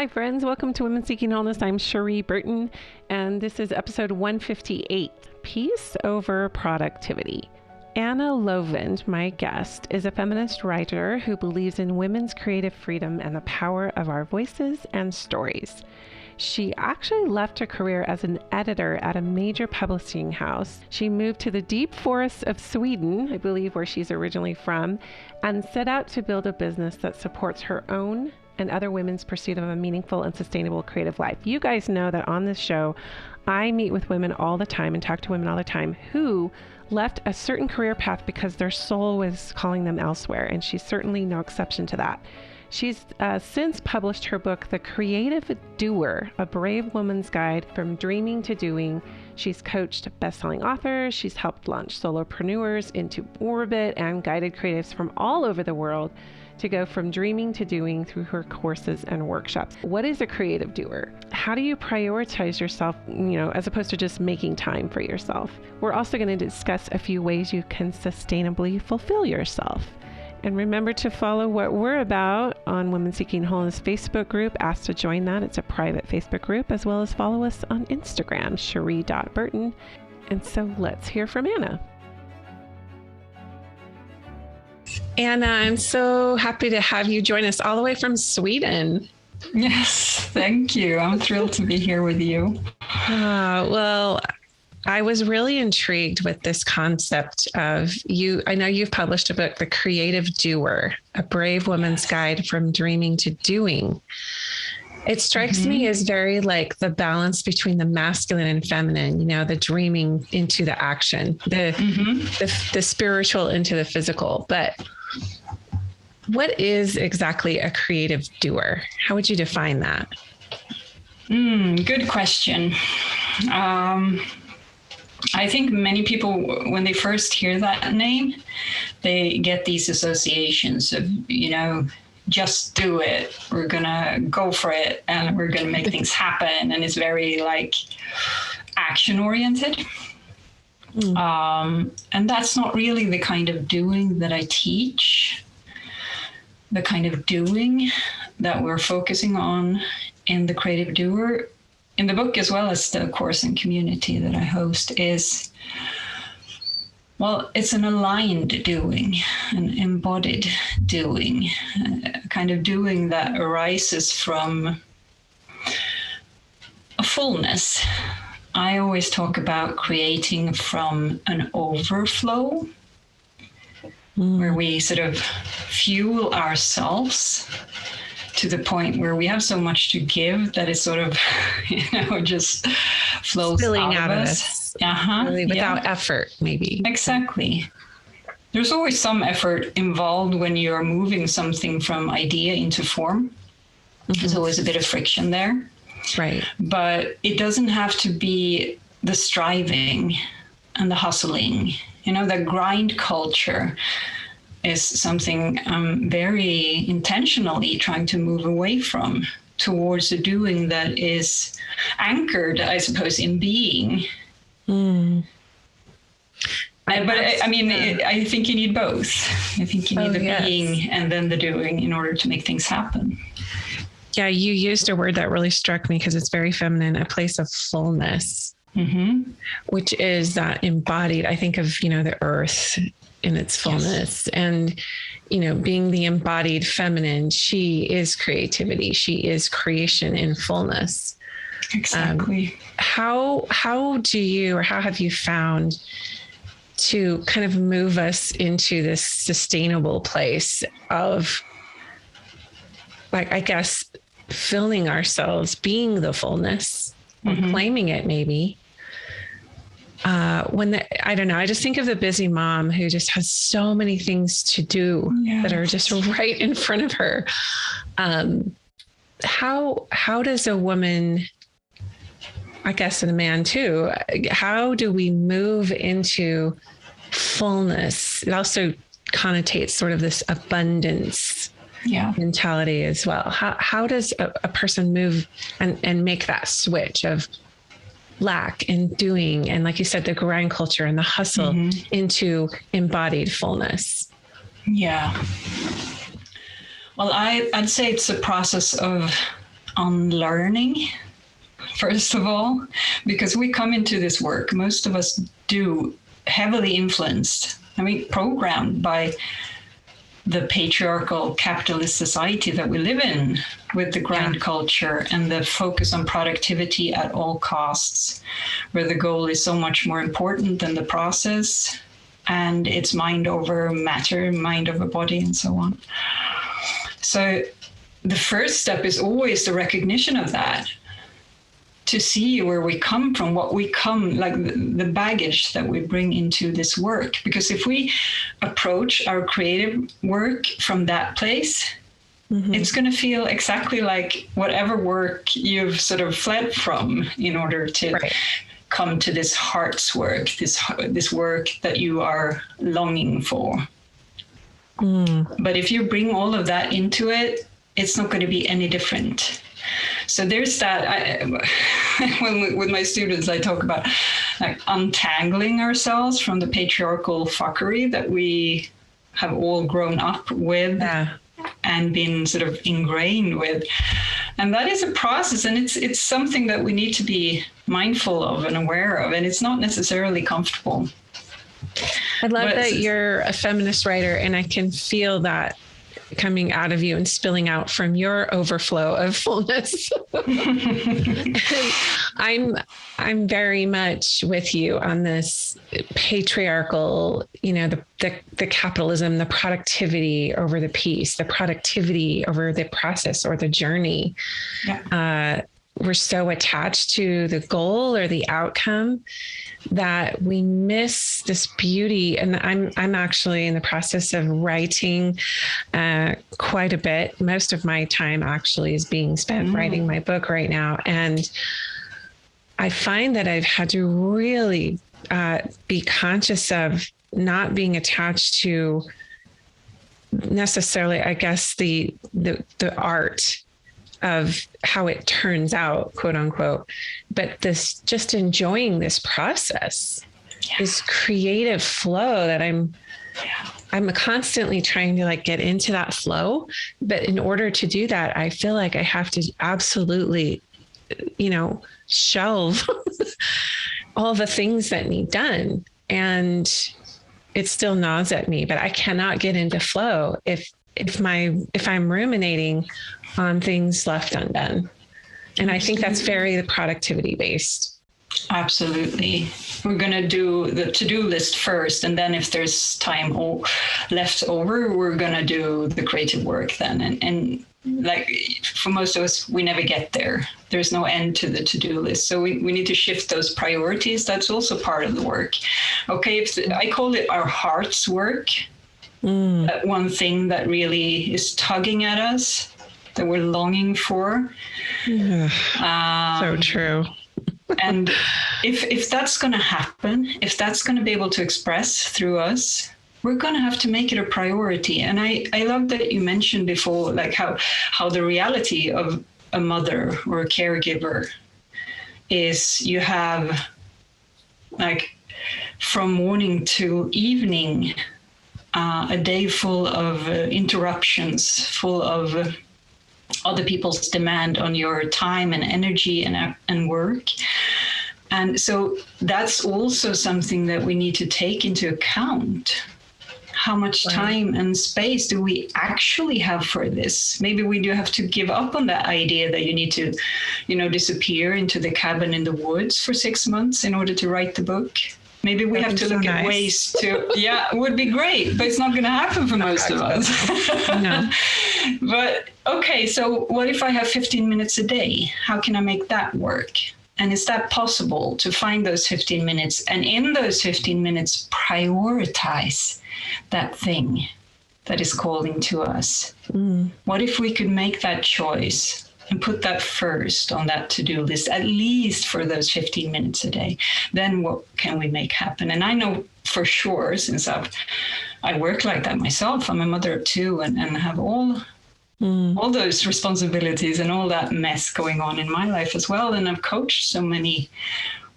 Hi, friends. Welcome to Women Seeking Wholeness. I'm Cherie Burton, and this is episode 158, Peace Over Productivity. Anna Lovind, my guest, is a feminist writer who believes in women's creative freedom and the power of our voices and stories. She actually left her career as an editor at a major publishing house. She moved to the deep forests of Sweden, I believe where she's originally from, and set out to build a business that supports her own and other women's pursuit of a meaningful and sustainable creative life. You guys know that on this show, I meet with women all the time and talk to women all the time who left a certain career path because their soul was calling them elsewhere, and she's certainly no exception to that. She's since published her book, The Creative Doer, A Brave Woman's Guide from Dreaming to Doing. She's coached best-selling authors. She's helped launch solopreneurs into orbit and guided creatives from all over the world to go from dreaming to doing through her courses and workshops. What is a creative doer? How do you prioritize yourself, as opposed to just making time for yourself? We're also going to discuss a few ways you can sustainably fulfill yourself. And remember to follow what we're about on Women Seeking Wholeness Facebook group. Ask to join that. It's a private Facebook group, as well as follow us on Instagram, cherie.burton. And so let's hear from Anna. Anna, I'm so happy to have you join us all the way from Sweden. Yes, thank you. I'm thrilled to be here with you. Well, I was really intrigued with this concept of you. I know you've published a book, The Creative Doer, A Brave Woman's Guide from Dreaming to Doing. It strikes me as very like the balance between the masculine and feminine, the dreaming into the action, the spiritual into the physical. But what is exactly a creative doer? How would you define that? Good question. I think many people, when they first hear that name, they get these associations of, just do it. We're going to go for it and we're going to make things happen. And it's very like action oriented. And that's not really the kind of doing that I teach. The kind of doing that we're focusing on in the Creative Doer, in the book, as well as the course and community that I host, is, it's an aligned doing, an embodied doing, a kind of doing that arises from a fullness. I always talk about creating from an overflow, where we sort of fuel ourselves to the point where we have so much to give that it sort of, just flows spilling out of us. Really without effort, maybe. Exactly. There's always some effort involved when you're moving something from idea into form. There's always a bit of friction there. Right. But it doesn't have to be the striving and the hustling. The grind culture is something I'm very intentionally trying to move away from, towards a doing that is anchored, I suppose, in being. I think you need both. I think you need the being and then the doing in order to make things happen. Yeah, you used a word that really struck me because it's very feminine, a place of fullness, which is that embodied. I think of, the earth in its fullness, and, being the embodied feminine, she is creativity. She is creation in fullness. Exactly. How do you, or how have you found to kind of move us into this sustainable place of, like, I guess, filling ourselves, being the fullness, or claiming it maybe? I don't know, I just think of the busy mom who just has so many things to do that are just right in front of her. How does a woman, I guess, and a man too, how do we move into fullness? It also connotates sort of this abundance mentality as well. How does a person move and make that switch of lack and doing, and like you said, the grind culture and the hustle into embodied fullness? Yeah. Well, I'd say it's a process of unlearning, first of all, because we come into this work, most of us do, heavily influenced, programmed by the patriarchal capitalist society that we live in, with the grind culture and the focus on productivity at all costs, where the goal is so much more important than the process, and it's mind over matter, mind over body, and so on. So the first step is always the recognition of that, to see where we come from, what we come, like the baggage that we bring into this work. Because if we approach our creative work from that place, it's going to feel exactly like whatever work you've sort of fled from in order to come to this heart's work, this work that you are longing for. But if you bring all of that into it, it's not going to be any different. So there's that. With my students, I talk about like untangling ourselves from the patriarchal fuckery that we have all grown up with and been sort of ingrained with. And that is a process, and it's something that we need to be mindful of and aware of, and it's not necessarily comfortable. I love that you're a feminist writer, and I can feel that coming out of you and spilling out from your overflow of fullness. I'm very much with you on this patriarchal, the capitalism, the productivity over the peace, the productivity over the process or the journey. We're so attached to the goal or the outcome that we miss this beauty. And I'm actually in the process of writing quite a bit. Most of my time actually is being spent writing my book right now. And I find that I've had to really be conscious of not being attached to necessarily, I guess, the art of how it turns out, quote unquote, but this just enjoying this process, this creative flow that I'm constantly trying to like get into that flow. But in order to do that, I feel like I have to absolutely, shelve all the things that need done. And it still gnaws at me, but I cannot get into flow if I'm ruminating on things left undone. And I think that's very productivity based. Absolutely. We're going to do the to-do list first. And then if there's time left over, we're going to do the creative work then. And like for most of us, we never get there. There's no end to the to-do list. So we need to shift those priorities. That's also part of the work. Okay. I call it our heart's work. That one thing that really is tugging at us, that we're longing for. So true. And if that's going to happen, if that's going to be able to express through us, we're going to have to make it a priority. And I love that you mentioned before, like how the reality of a mother or a caregiver is you have like from morning to evening, a day full of interruptions, full of other people's demand on your time and energy and work. And so that's also something that we need to take into account. How much time and space do we actually have for this? Maybe we do have to give up on that idea that you need to, disappear into the cabin in the woods for 6 months in order to write the book. Maybe we have to look at ways to, it would be great, but it's not going to happen for most of us. No. But okay, so what if I have 15 minutes a day? How can I make that work? And is that possible to find those 15 minutes? And in those 15 minutes, prioritize that thing that is calling to us. What if we could make that choice and put that first on that to-do list, at least for those 15 minutes a day? Then what can we make happen? And I know for sure, since I work like that myself, I'm a mother of two and have all those responsibilities and all that mess going on in my life as well. And I've coached so many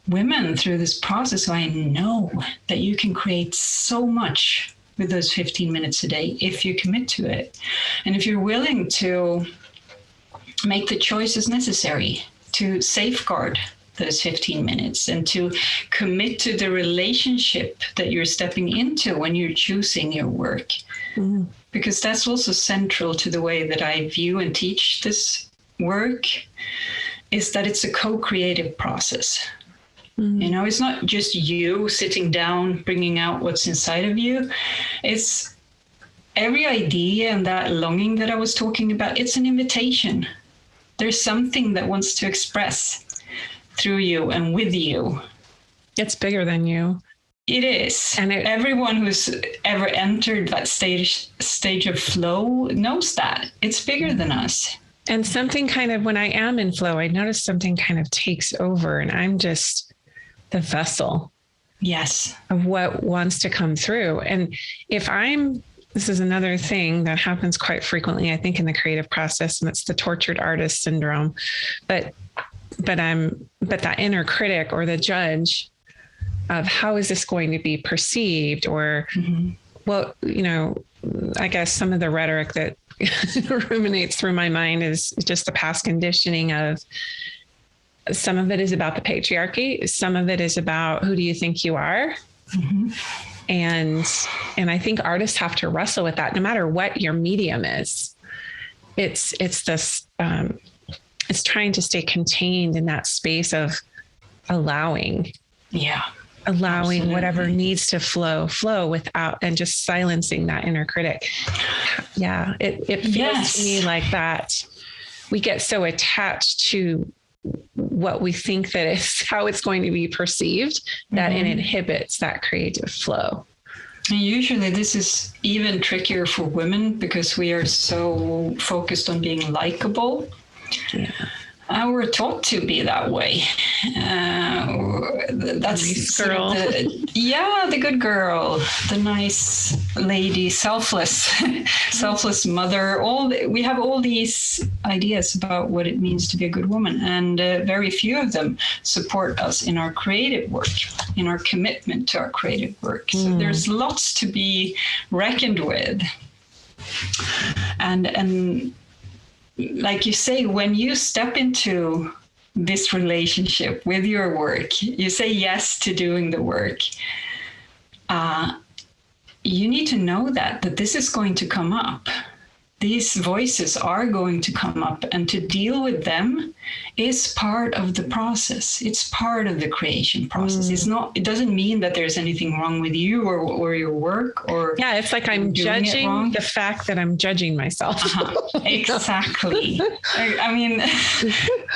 women through this process, so I know that you can create so much with those 15 minutes a day if you commit to it. And if you're willing to make the choices necessary to safeguard those 15 minutes and to commit to the relationship that you're stepping into when you're choosing your work. Mm. Because that's also central to the way that I view and teach this work, is that it's a co-creative process. Mm. You know, it's not just you sitting down, bringing out what's inside of you. It's every idea and that longing that I was talking about, it's an invitation. There's something that wants to express through you and with you. It's bigger than you. It is. And everyone who's ever entered that stage of flow knows that. It's bigger than us. And something kind of, when I am in flow, I notice something kind of takes over and I'm just the vessel. Yes. Of what wants to come through. And this is another thing that happens quite frequently, I think, in the creative process, and it's the tortured artist syndrome. But that inner critic or the judge of how is this going to be perceived, or, well, you know, I guess some of the rhetoric that ruminates through my mind is just the past conditioning of, some of it is about the patriarchy. Some of it is about, who do you think you are? Mm-hmm. And I think artists have to wrestle with that no matter what your medium is. It's this, it's trying to stay contained in that space of allowing. Yeah. Allowing absolutely. Whatever needs to flow without, and just silencing that inner critic. Yeah. It feels to me like that. We get so attached to what we think that is how it's going to be perceived that it inhibits that creative flow. And usually this is even trickier for women because we are so focused on being likable. Yeah. We're taught to be that way. That's nice girl. The good girl, the nice lady, selfless mother. We have all these ideas about what it means to be a good woman, and very few of them support us in our creative work, in our commitment to our creative work. So there's lots to be reckoned with, and like you say, when you step into this relationship with your work, you say yes to doing the work. You need to know that this is going to come up. These voices are going to come up, and to deal with them is part of the process. It's part of the creation process. It doesn't mean that there's anything wrong with you or your work, or it's like I'm judging the fact that I'm judging myself. Exactly. I mean,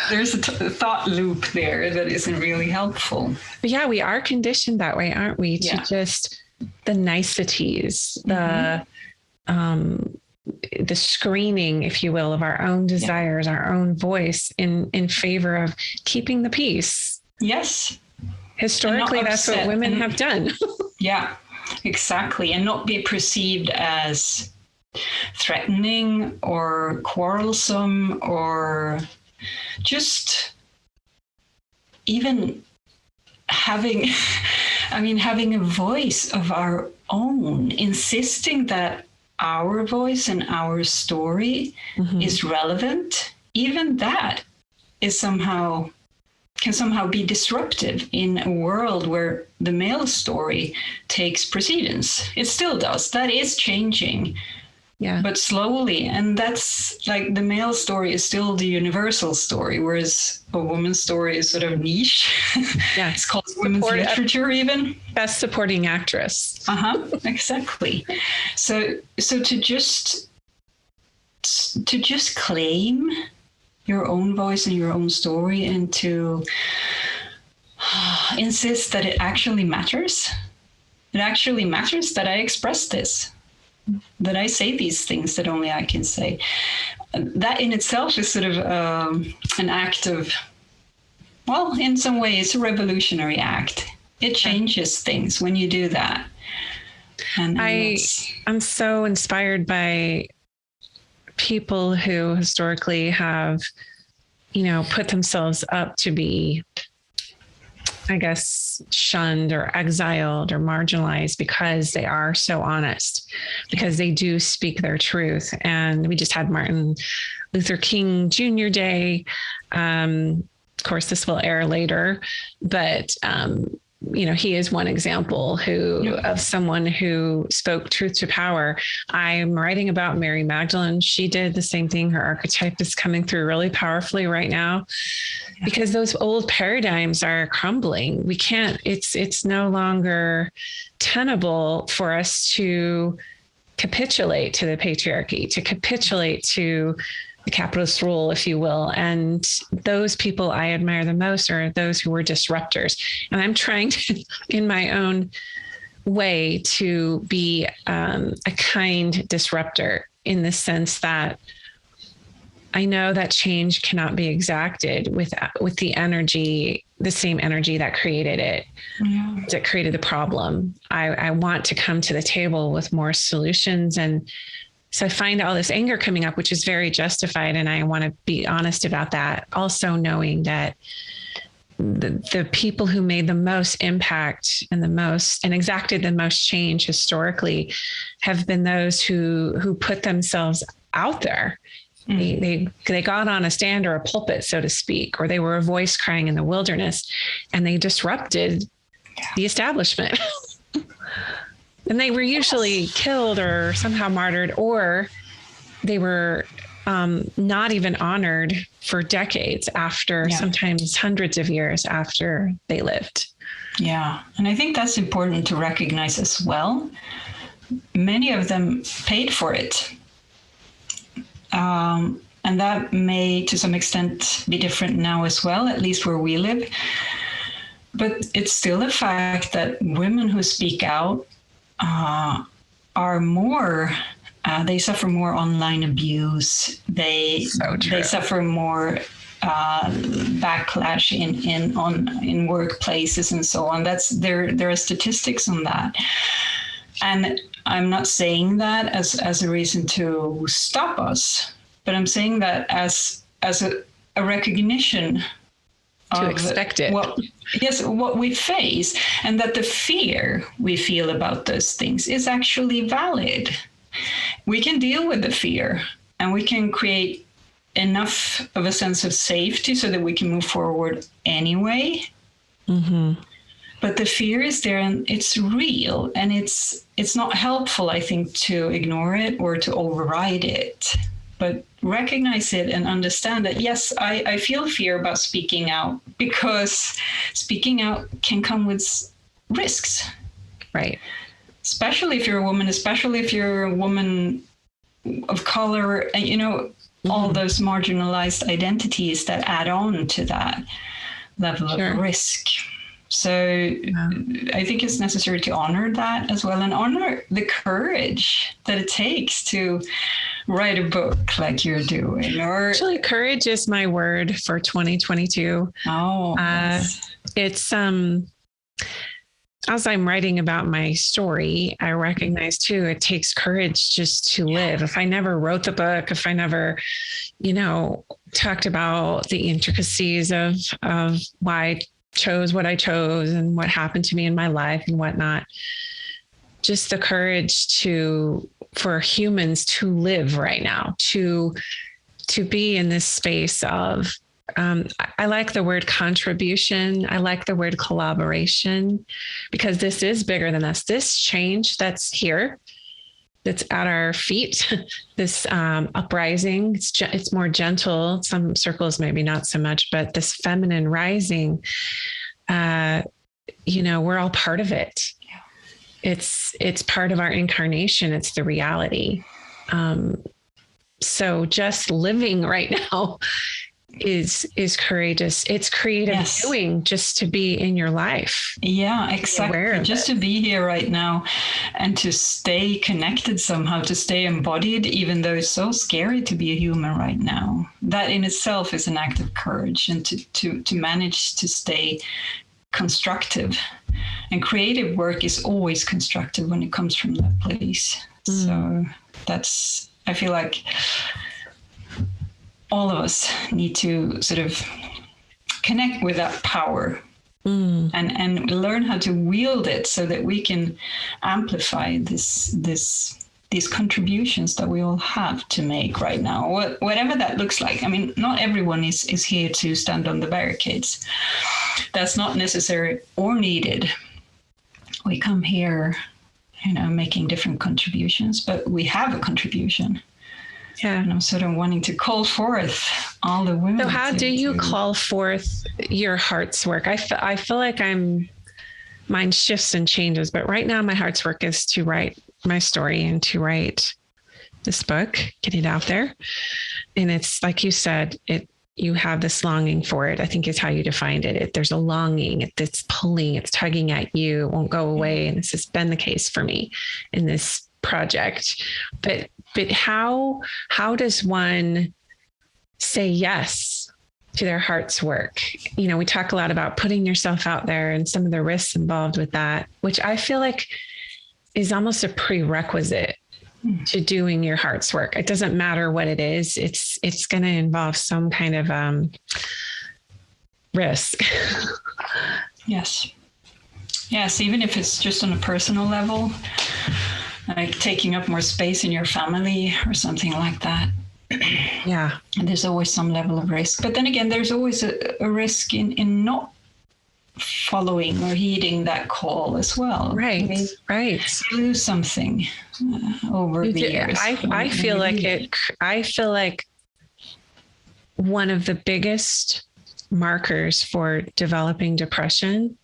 there's a thought loop there that isn't really helpful. But yeah, we are conditioned that way, aren't we? To just the niceties, the screening, if you will, of our own desires, our own voice in favor of keeping the peace. Yes. Historically, that's what women have done. Yeah, exactly. And not be perceived as threatening or quarrelsome, or just even having a voice of our own, insisting that our voice and our story is relevant. Even that is can somehow be disruptive in a world where the male story takes precedence. It still does. That is changing. Yeah. But slowly. And that's like, the male story is still the universal story, whereas a woman's story is sort of niche. Yeah. It's called women's literature even. Best supporting actress. Exactly. So to just claim your own voice and your own story, and to insist that it actually matters. It actually matters that I express this, that I say these things that only I can say. That in itself is sort of an act of, well, in some ways, a revolutionary act. It changes things when you do that. And I'm so inspired by people who historically have, put themselves up to be I guess, shunned or exiled or marginalized because they are so honest, because they do speak their truth. And we just had Martin Luther King Jr. Day. Of course, this will air later, but he is one example of someone who spoke truth to power. I'm writing about Mary Magdalene. She did the same thing. Her archetype is coming through really powerfully right now because those old paradigms are crumbling. We can't, it's no longer tenable for us to capitulate to the patriarchy, to capitulate to the capitalist rule, if you will. And those people I admire the most are those who were disruptors. And I'm trying to, in my own way, to be a kind disruptor in the sense that I know that change cannot be exacted with the energy, the same energy that created it, that created the problem. I want to come to the table with more solutions. And so I find all this anger coming up, which is very justified. And I want to be honest about that. Also knowing that the people who made the most impact and exacted the most change historically have been those who put themselves out there. They got on a stand or a pulpit, so to speak, or they were a voice crying in the wilderness, and they disrupted the establishment. And they were usually killed or somehow martyred, or they were not even honored for decades after, sometimes hundreds of years after they lived. Yeah. And I think that's important to recognize as well. Many of them paid for it. And that may, to some extent, be different now as well, at least where we live. But it's still a fact that women who speak out are more, they suffer more online abuse. They suffer more backlash in workplaces and so on. There are statistics on that. And I'm not saying that as a reason to stop us, but I'm saying that as a recognition to expect it. What we face, and that the fear we feel about those things is actually valid. We can deal with the fear, and we can create enough of a sense of safety so that we can move forward anyway. Mm-hmm. But the fear is there, and it's real, and it's not helpful, I think, to ignore it or to override it. But recognize it and understand that, yes, I feel fear about speaking out, because speaking out can come with risks. Right. Especially if you're a woman, especially if you're a woman of color, and, all those marginalized identities that add on to that level of risk. So I think it's necessary to honor that as well, and honor the courage that it takes to write a book like you're doing. Or actually, courage is my word for 2022. Oh, it's as I'm writing about my story, I recognize too, it takes courage just to live. If I never wrote the book, if I never, talked about the intricacies of why I chose what I chose and what happened to me in my life and whatnot, just the courage for humans to live right now, to be in this space of, I like the word contribution. I like the word collaboration, because this is bigger than us. This change that's here, that's at our feet, this uprising, it's more gentle. Some circles, maybe not so much, but this feminine rising, we're all part of it. It's part of our incarnation. It's the reality. So just living right now is courageous. It's creative doing, just to be in your life. Yeah, exactly. Just to be here right now and to stay connected somehow, to stay embodied, even though it's so scary to be a human right now. That in itself is an act of courage, and to manage to stay constructive. And creative work is always constructive when it comes from that place. So I feel like all of us need to sort of connect with that power and learn how to wield it so that we can amplify these contributions that we all have to make right now, whatever that looks like. I mean, not everyone is here to stand on the barricades. That's not necessary or needed. We come here, making different contributions, but we have a contribution. Yeah. And I'm sort of wanting to call forth all the women. So how do you call forth your heart's work? I feel like mine shifts and changes, but right now my heart's work is to write my story and to write this book, get it out there. And it's like you said, you have this longing for it, I think is how you defined it. There's a longing, it's pulling, it's tugging at you, it won't go away. And this has been the case for me in this project. But how does one say yes to their heart's work? We talk a lot about putting yourself out there and some of the risks involved with that, which I feel like is almost a prerequisite to doing your heart's work. It doesn't matter what it is. It's going to involve some kind of risk. Yes. Even if it's just on a personal level, like taking up more space in your family or something like that. Yeah. And there's always some level of risk. But then again, there's always a risk in not following or heeding that call as well. Right. You lose something over the years. I feel like one of the biggest markers for developing depression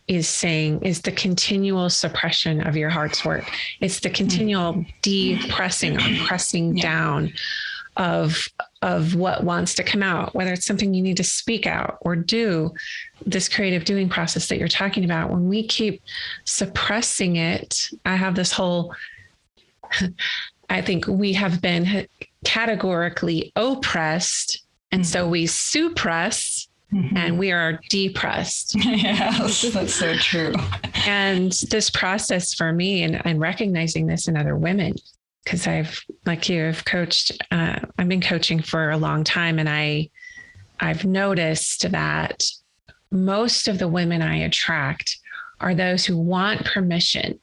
is the continual suppression of your heart's work. It's the continual depressing or pressing down of what wants to come out, whether it's something you need to speak out or do, this creative doing process that you're talking about. When we keep suppressing it, I have this whole, I think we have been categorically oppressed. And so we suppress and we are depressed. Yes, that's so true. And this process for me and recognizing this in other women, because I've coached, I've been coaching for a long time. And I've noticed that most of the women I attract are those who want permission.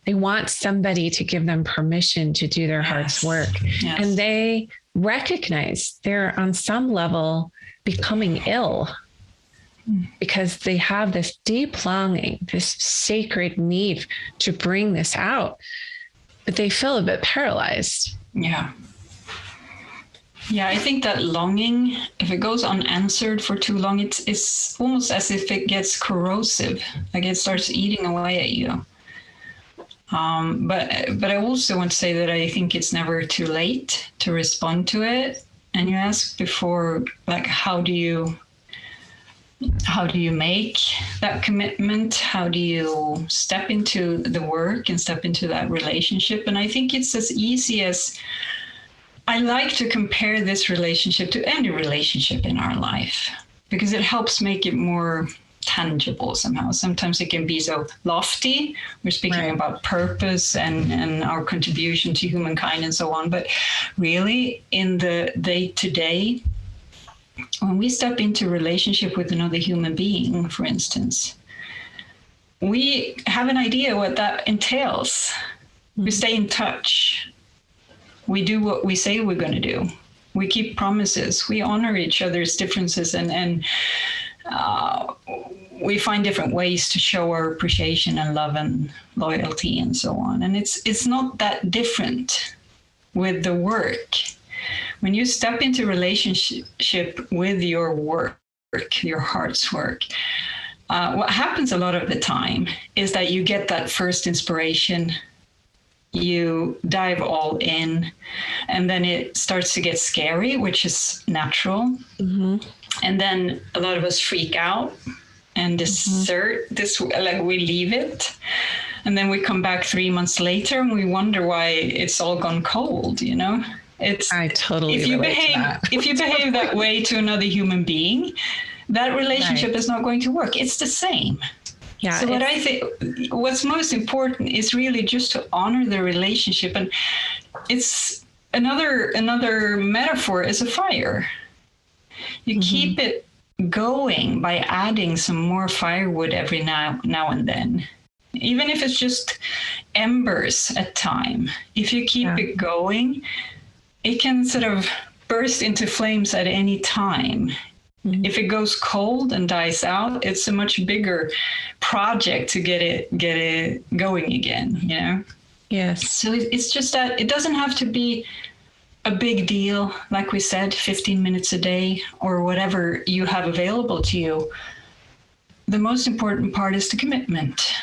They want somebody to give them permission to do their heart's work. Yes. And they recognize they're on some level becoming ill because they have this deep longing, this sacred need to bring this out, but they feel a bit paralyzed. Yeah, I think that longing, if it goes unanswered for too long, it's almost as if it gets corrosive, like it starts eating away at you. But I also want to say that I think it's never too late to respond to it. And you asked before, like, how do you make that commitment? How do you step into the work and step into that relationship? And I think it's as easy as, I like to compare this relationship to any relationship in our life, because it helps make it more tangible somehow. Sometimes it can be so lofty. We're speaking about purpose and our contribution to humankind and so on. But really, in the day-to-day, when we step into relationship with another human being, for instance, we have an idea what that entails. We stay in touch. We do what we say we're going to do. We keep promises. We honor each other's differences and we find different ways to show our appreciation and love and loyalty and so on. And it's not that different with the work. When you step into relationship with your work, your heart's work, what happens a lot of the time is that you get that first inspiration, you dive all in, and then it starts to get scary, which is natural. Mm-hmm. And then a lot of us freak out and desert this, like we leave it. And then we come back 3 months later and we wonder why it's all gone cold, you know? I totally if you behave that way to another human being, that relationship is not going to work. It's the same. Yeah. So what I think, what's most important is really just to honor the relationship. And it's another metaphor is a fire. You keep it going by adding some more firewood every now and then. Even if it's just embers at time, if you keep it going, it can sort of burst into flames at any time. Mm-hmm. If it goes cold and dies out, it's a much bigger project to get it going again, you know? Yes. So it's just that it doesn't have to be a big deal, like we said, 15 minutes a day or whatever you have available to you. The most important part is the commitment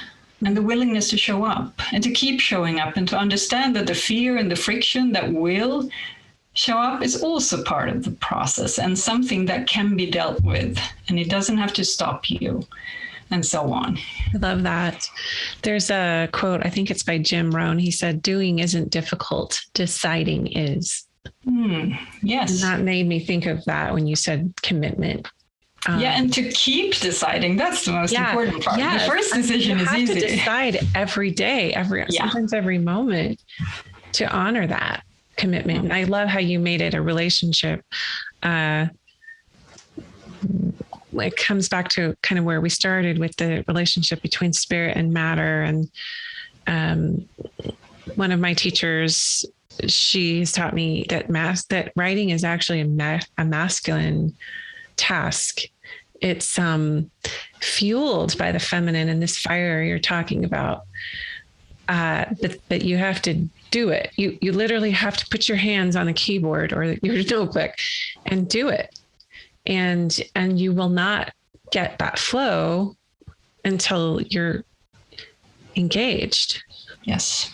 and the willingness to show up and to keep showing up and to understand that the fear and the friction that will show up is also part of the process and something that can be dealt with, and it doesn't have to stop you, and so on. I love that. There's a quote, I think it's by Jim Rohn. He said, "Doing isn't difficult, deciding is." Yes. And that made me think of that when you said commitment. And to keep deciding, that's the most important part. Yes. The first decision is easy. You have to decide every day, sometimes every moment, to honor that commitment. And I love how you made it a relationship. It comes back to kind of where we started with the relationship between spirit and matter. And one of my teachers, she's taught me that writing is actually a masculine task. It's fueled by the feminine and this fire you're talking about. But you have to do it. You literally have to put your hands on the keyboard or your notebook and do it. And you will not get that flow until you're engaged. Yes.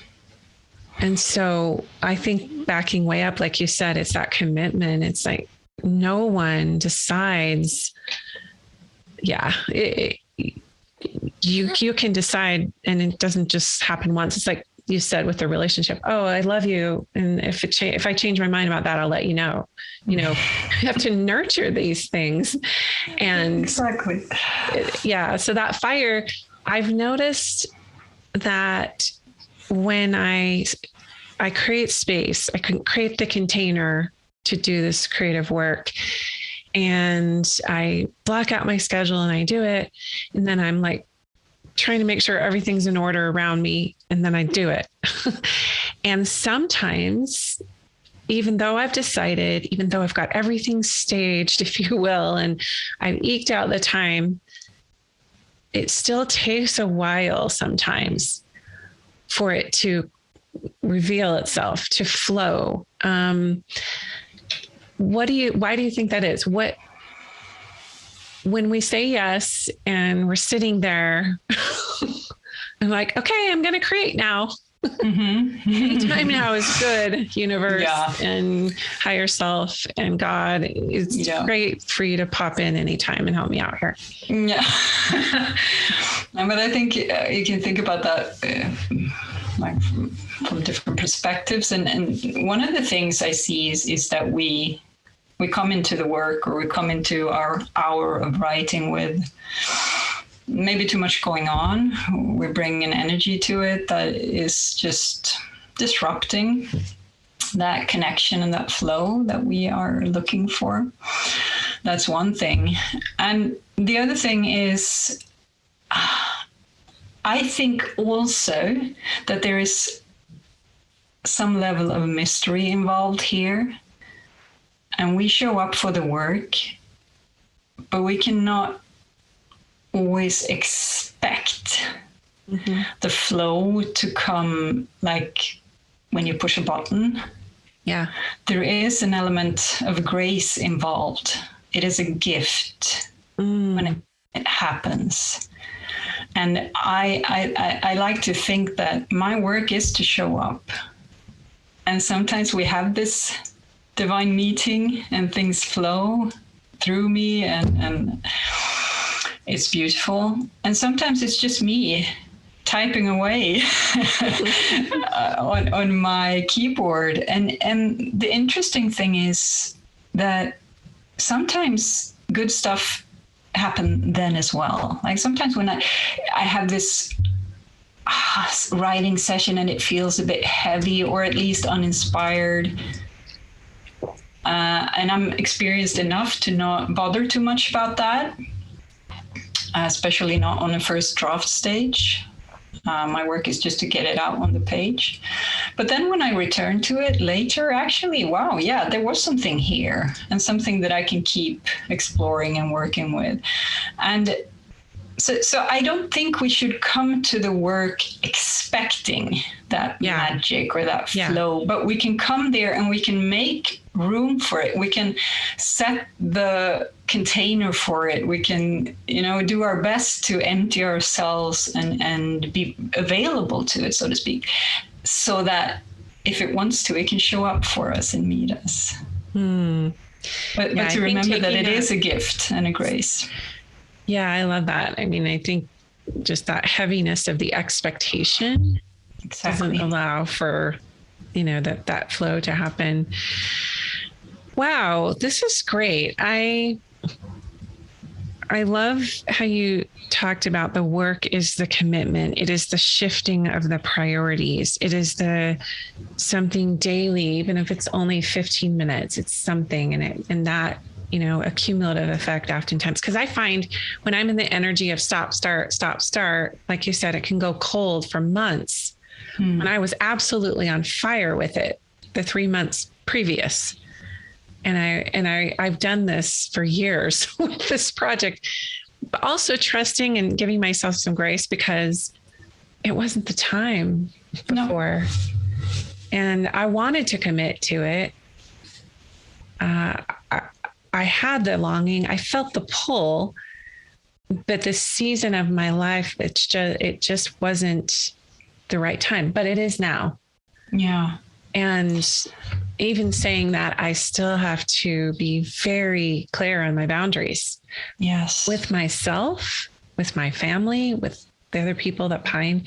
And so I think backing way up, like you said, it's that commitment. It's like no one decides. Yeah. You can decide, and it doesn't just happen once. It's like you said with the relationship. Oh, I love you. And if I change my mind about that, I'll let you know. You know, you have to nurture these things. And exactly. So that fire, I've noticed that when I create space, I can create the container to do this creative work, and I block out my schedule and I do it. And then I'm like trying to make sure everything's in order around me. And then I do it. And sometimes, even though I've decided, even though I've got everything staged, if you will, and I've eked out the time, it still takes a while sometimes for it to reveal itself, to flow. Why do you think that is? When we say yes and we're sitting there, I'm like, okay, I'm going to create now. Mm-hmm. Anytime now is good, universe and higher self and God. It's great for you to pop in anytime and help me out here. Yeah. But I think you can think about that like from different perspectives. And one of the things I see is that we come into the work, or we come into our hour of writing with maybe too much going on. We bring an energy to it that is just disrupting that connection and that flow that we are looking for. That's one thing. And the other thing is, I think also that there is some level of mystery involved here. And we show up for the work, but we cannot always expect the flow to come like when you push a button. Yeah. There is an element of grace involved. It is a gift when it happens. And I like to think that my work is to show up. And sometimes we have this divine meeting and things flow through me and it's beautiful. And sometimes it's just me typing away on my keyboard. And the interesting thing is that sometimes good stuff happen then as well. Like sometimes when I have this writing session and it feels a bit heavy or at least uninspired, And I'm experienced enough to not bother too much about that, especially not on the first draft stage. My work is just to get it out on the page. But then when I return to it later, actually, wow, yeah, there was something here and something that I can keep exploring and working with. And so I don't think we should come to the work expecting that magic or that flow, but we can come there and we can make room for it. We can set the container for it. We can, do our best to empty ourselves and be available to it, so to speak, so that if it wants to, it can show up for us and meet us. But to remember that it is a gift and a grace. Yeah, I love that. I mean, I think just that heaviness of the expectation doesn't allow for, that flow to happen. Wow, this is great. I love how you talked about the work is the commitment. It is the shifting of the priorities. It is the something daily, even if it's only 15 minutes, it's something. And that, a cumulative effect oftentimes, because I find when I'm in the energy of stop, start, like you said, it can go cold for months. When I was absolutely on fire with it the 3 months previous. And I've done this for years with this project, but also trusting and giving myself some grace because it wasn't the time before. No. And I wanted to commit to it. I had the longing, I felt the pull, but this season of my life, it just wasn't the right time, but it is now. Yeah. And even saying that, I still have to be very clear on my boundaries. Yes. With myself, with my family, with the other people that pine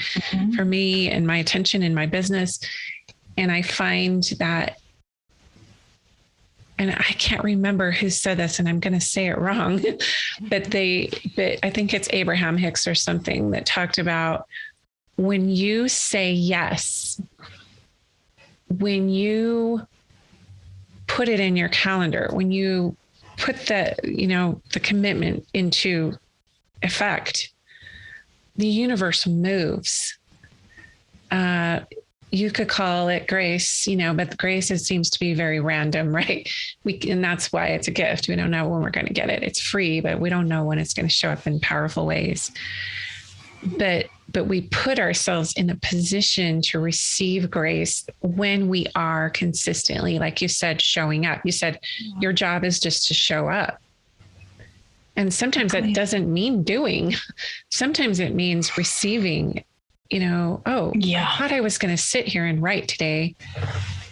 for me and my attention in my business. And I find that, and I can't remember who said this, and I'm going to say it wrong, but I think it's Abraham Hicks or something that talked about when you say yes, when you put it in your calendar, when you put the commitment into effect, the universe moves. You could call it grace, but the grace, it seems to be very random, right? And that's why it's a gift. We don't know when we're going to get it. It's free, but we don't know when it's going to show up in powerful ways. But we put ourselves in a position to receive grace when we are consistently, like you said, showing up. You said your job is just to show up. And sometimes that doesn't mean doing. Sometimes it means receiving, I thought I was going to sit here and write today,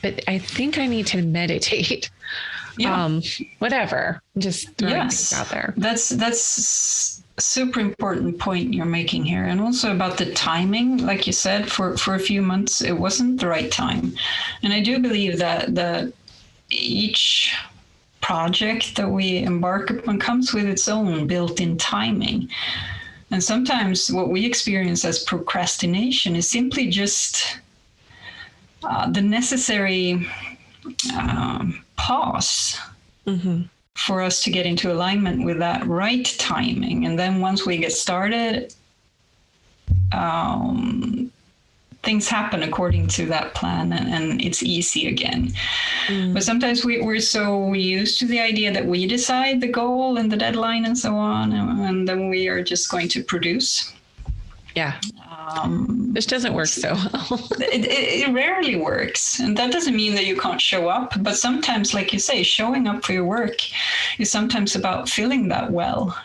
but I think I need to meditate. Yeah. Whatever. Just throwing things out there. That's super important point you're making here. And also about the timing, like you said, for a few months, it wasn't the right time. And I do believe that each project that we embark upon comes with its own built-in timing. And sometimes what we experience as procrastination is simply just the necessary pause for us to get into alignment with that right timing. And then once we get started, things happen according to that plan, and it's easy again. But sometimes we're so used to the idea that we decide the goal and the deadline and so on, and then we are just going to produce. Yeah. This doesn't work so well. It rarely works. And that doesn't mean that you can't show up. But sometimes, like you say, showing up for your work is sometimes about feeling that well,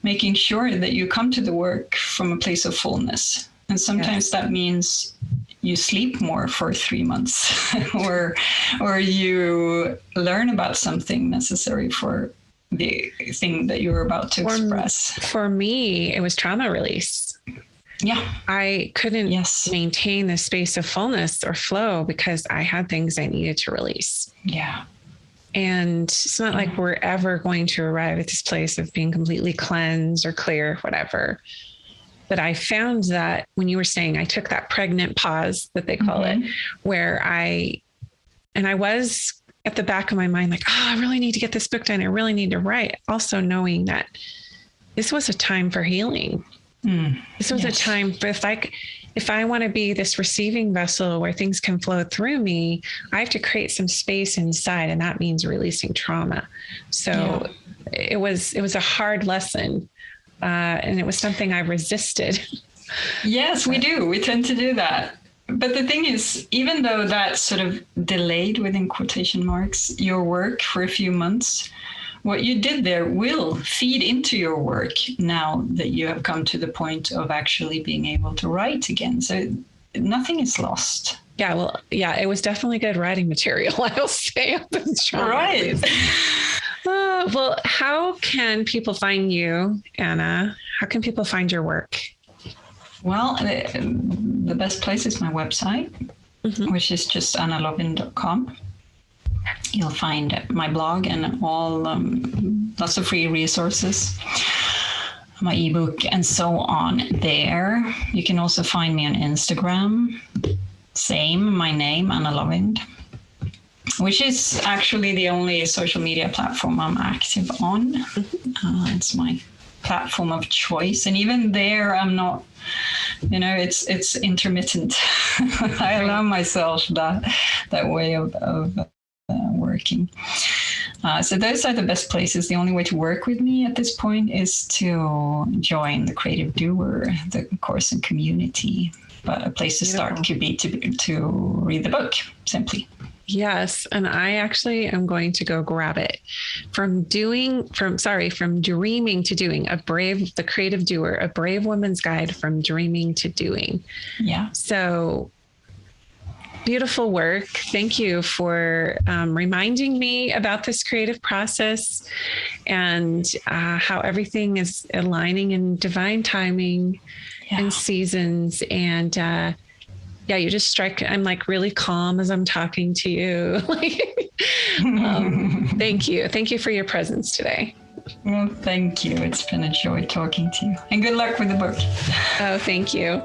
making sure that you come to the work from a place of fullness. And sometimes that means you sleep more for 3 months or you learn about something necessary for the thing that you're about to express. For me, it was trauma release. Yeah. I couldn't maintain the space of fullness or flow because I had things I needed to release. Yeah. And it's not like we're ever going to arrive at this place of being completely cleansed or clear, whatever. But I found that when you were saying I took that pregnant pause that they call it, where I was at the back of my mind, like, oh, I really need to get this book done. I really need to write. Also knowing that this was a time for healing. This was a time for, if I want to be this receiving vessel where things can flow through me, I have to create some space inside. And that means releasing trauma. So it was a hard lesson. And it was something I resisted. Yes, we do. We tend to do that. But the thing is, even though that sort of delayed, within quotation marks, your work for a few months, what you did there will feed into your work now that you have come to the point of actually being able to write again. So nothing is lost. Yeah, well, yeah, it was definitely good writing material, I'll say. Right. Well, how can people find you, Anna? How can people find your work? Well, the best place is my website, which is just annalovind.com. You'll find my blog and all lots of free resources, my ebook, and so on there. You can also find me on Instagram. Same, my name, Anna Lovind, which is actually the only social media platform I'm active on. It's my platform of choice. And even there, I'm not, it's intermittent. I allow myself that way of working. So those are the best places. The only way to work with me at this point is to join the Creative Doer, the course and community. But a place to start could be to read the book, simply. Yes. And I actually am going to go grab it. From dreaming to doing, the Creative Doer, a brave woman's guide from dreaming to doing. Yeah. So beautiful work. Thank you for reminding me about this creative process and how everything is aligning in divine timing and seasons. And you just strike. I'm like really calm as I'm talking to you. Thank you. Thank you for your presence today. Well, thank you. It's been a joy talking to you. And good luck with the book. Oh, thank you.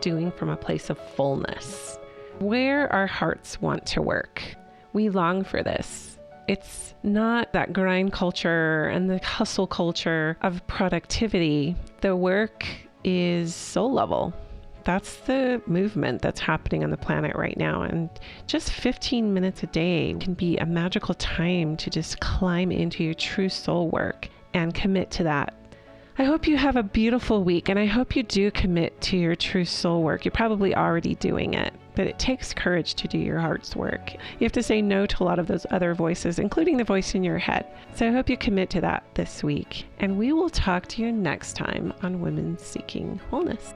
Doing from a place of fullness, where our hearts want to work. We long for this. It's not that grind culture and the hustle culture of productivity. The work is soul level. That's the movement that's happening on the planet right now. And just 15 minutes a day can be a magical time to just climb into your true soul work and commit to that. I hope you have a beautiful week, and I hope you do commit to your true soul work. You're probably already doing it, but it takes courage to do your heart's work. You have to say no to a lot of those other voices, including the voice in your head. So I hope you commit to that this week, and we will talk to you next time on Women Seeking Wholeness.